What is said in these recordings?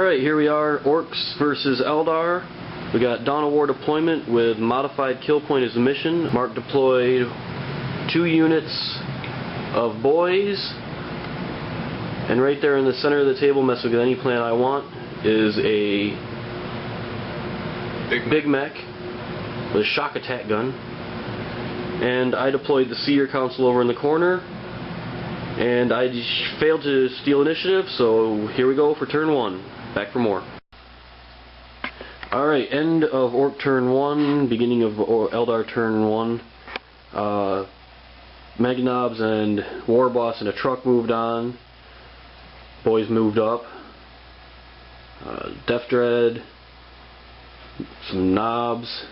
Alright, here we are, Orks versus Eldar. We got Dawn of War deployment with modified kill point as a mission. Mark deployed 2 units of boys. And right there in the center of the table, mess with any plan I want, is a big mech with a shock attack gun. And I deployed the Seer Council over in the corner. And I failed to steal initiative, so here we go for turn 1. Back for more. Alright, end of Ork turn 1, beginning of Eldar turn 1. Meganobs and Warboss in a truck moved on. Boys moved up. Death Dread, some knobs,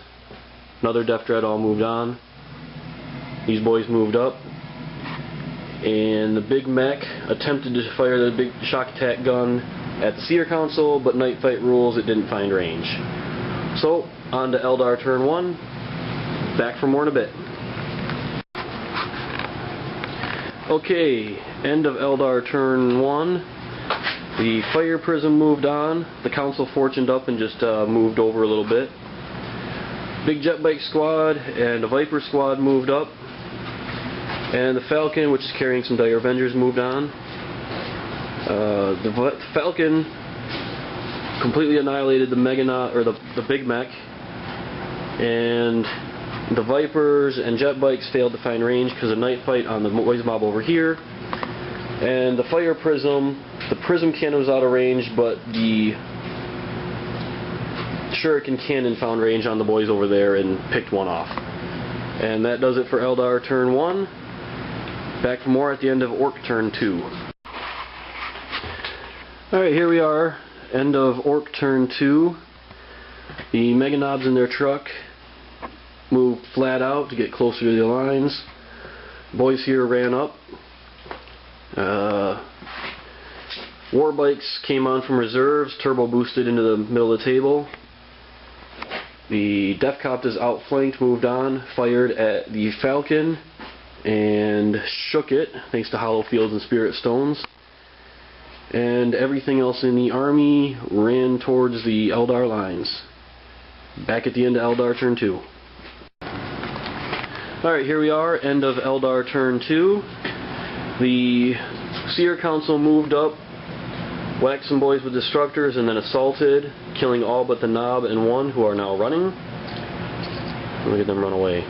another Death Dread all moved on. These boys moved up. And the big mech attempted to fire the big shock attack gun at the Seer Council, but night fight rules, it didn't find range. So, on to Eldar turn 1. Back for more in a bit. Okay, end of Eldar turn 1. The Fire Prism moved on. The Council fortuned up and just moved over a little bit. Big Jet Bike Squad and a Viper Squad moved up. And the Falcon, which is carrying some Dire Avengers, moved on. The Falcon completely annihilated the the big mech, and the Vipers and Jet Bikes failed to find range because of night fight on the boys mob over here. And the Fire Prism, the Prism Cannon was out of range, but the Shuriken Cannon found range on the boys over there and picked one off. And that does it for Eldar turn 1. Back for more at the end of Ork turn 2. Alright, here we are, end of Ork turn 2. The Meganobs in their truck moved flat out to get closer to the lines. Boys here ran up. War Bikes came on from reserves, turbo boosted into the middle of the table. The Deathcopters outflanked, moved on, fired at the Falcon and shook it, thanks to Hollow Fields and Spirit Stones. And everything else in the army ran towards the Eldar lines. Back at the end of Eldar turn 2. Alright, here we are, end of Eldar turn 2. The Seer Council moved up, whacked some boys with destructors, and then assaulted, killing all but the Knob and one who are now running. Look at them run away.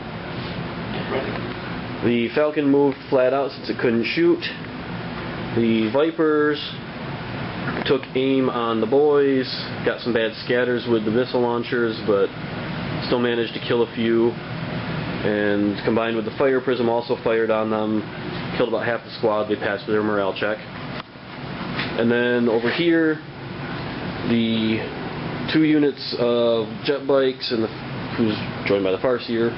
The Falcon moved flat out since it couldn't shoot. The Vipers took aim on the boys, got some bad scatters with the missile launchers, but still managed to kill a few. And combined with the Fire Prism, also fired on them, killed about half the squad. They passed with their morale check. And then over here, the 2 units of Jet Bikes, and who's joined by the Farseer,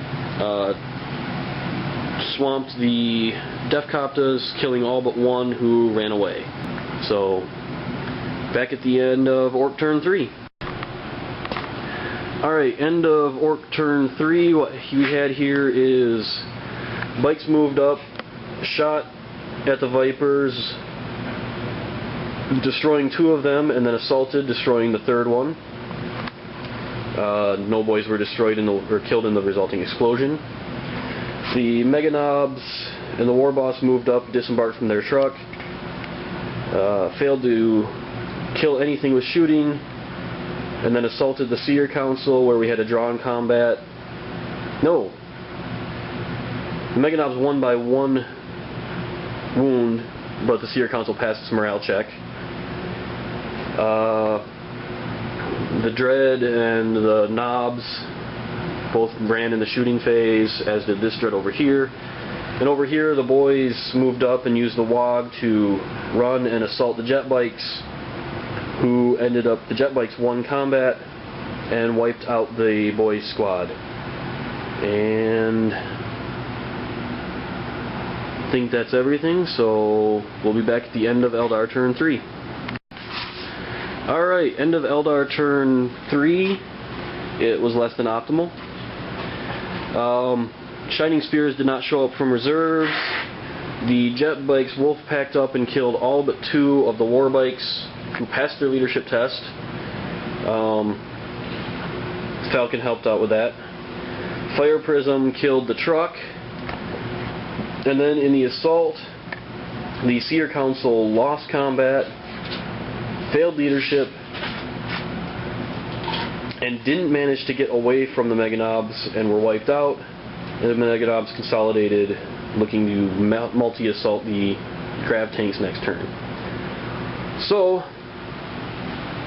swamped the Deathcopters, killing all but one who ran away. So, back at the end of Ork turn 3. Alright, end of Ork turn 3. What we had here is Bikes moved up, shot at the Vipers, destroying 2 of them, and then assaulted, destroying the 3rd one. No boys were destroyed or killed in the resulting explosion. The Meganobs and the Warboss moved up, disembarked from their truck, failed to kill anything with shooting, and then assaulted the Seer Council where we had a drawn combat. No! The Meganobs won by 1 wound, but the Seer Council passed its morale check. The Dread and the Knobs both ran in the shooting phase, as did this Dread over here. And over here, the boys moved up and used the WOG to run and assault the Jet Bikes, who ended up, the Jet Bikes won combat and wiped out the boys' squad. And I think that's everything, so we'll be back at the end of Eldar turn 3. Alright, end of Eldar turn 3. It was less than optimal. Shining Spears did not show up from reserves. The jet bikes wolf packed up and killed all but 2 of the war bikes who passed their leadership test. Falcon helped out with that. Fire Prism killed the truck. And then in the assault, the Seer Council lost combat, failed leadership, and didn't manage to get away from the Meganobs and were wiped out. And the Meganobs consolidated, looking to multi-assault the Grav tanks next turn. So,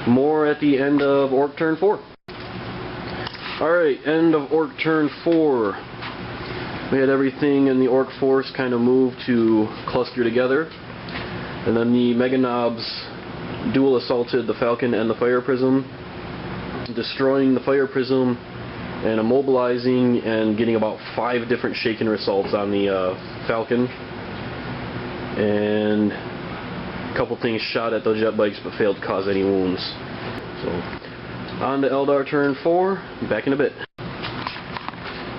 more at the end of Orc turn 4. Alright, end of Orc turn 4. We had everything in the Orc force kind of move to cluster together. And then the Meganobs dual assaulted the Falcon and the Fire Prism, destroying the Fire Prism and immobilizing and getting about 5 different shaken results on the Falcon. And a couple things shot at those jet bikes but failed to cause any wounds. So, on to Eldar turn 4, back in a bit.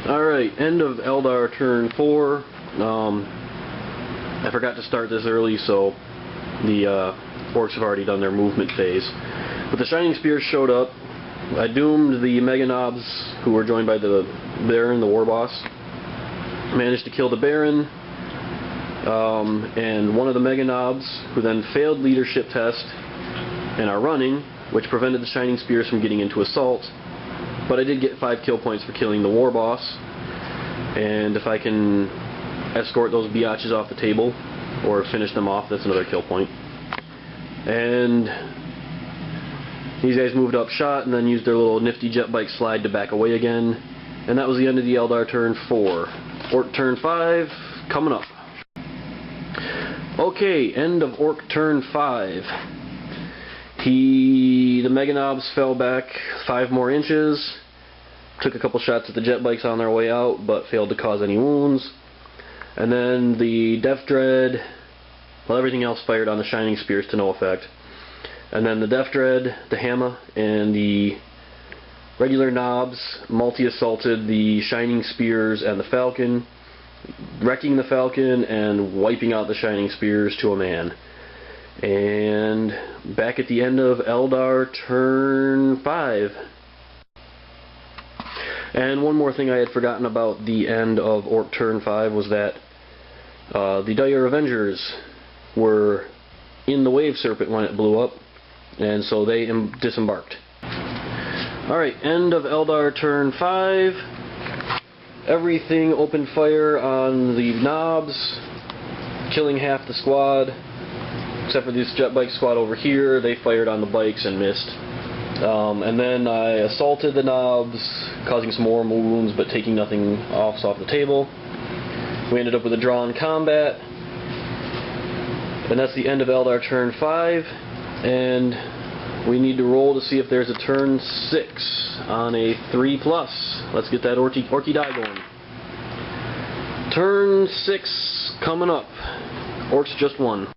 Alright, end of Eldar turn 4. I forgot to start this early, so the Orcs have already done their movement phase. But the Shining Spears showed up. I doomed the Meganobs, who were joined by the Baron, the war boss. Managed to kill the Baron, and one of the Meganobs, who then failed leadership test and are running, which prevented the Shining Spears from getting into assault. But I did get 5 kill points for killing the war boss, and if I can escort those biatches off the table or finish them off, that's another kill point. And these guys moved up shot and then used their little nifty jet bike slide to back away again. And that was the end of the Eldar turn 4. Orc turn 5 coming up. Okay, end of Orc turn 5. The Meganobs fell back 5 more inches, took a couple shots at the jet bikes on their way out, but failed to cause any wounds. And then the Death Dread, well, everything else fired on the Shining Spears to no effect. And then the Death Dread, the Hammer, and the regular Knobs multi-assaulted the Shining Spears and the Falcon, wrecking the Falcon and wiping out the Shining Spears to a man. And back at the end of Eldar turn 5. And one more thing I had forgotten about the end of Orc turn 5 was that the Dire Avengers were in the Wave Serpent when it blew up, and so they disembarked. Alright, end of Eldar turn 5. Everything opened fire on the Knobs, killing half the squad, except for this jet bike squad over here. They fired on the bikes and missed. And then I assaulted the Knobs, causing some more wounds but taking nothing off the table. We ended up with a drawn combat. And that's the end of Eldar turn 5. And we need to roll to see if there's a turn 6 on a 3+. Let's get that Orky die going. Turn 6 coming up. Orcs just won.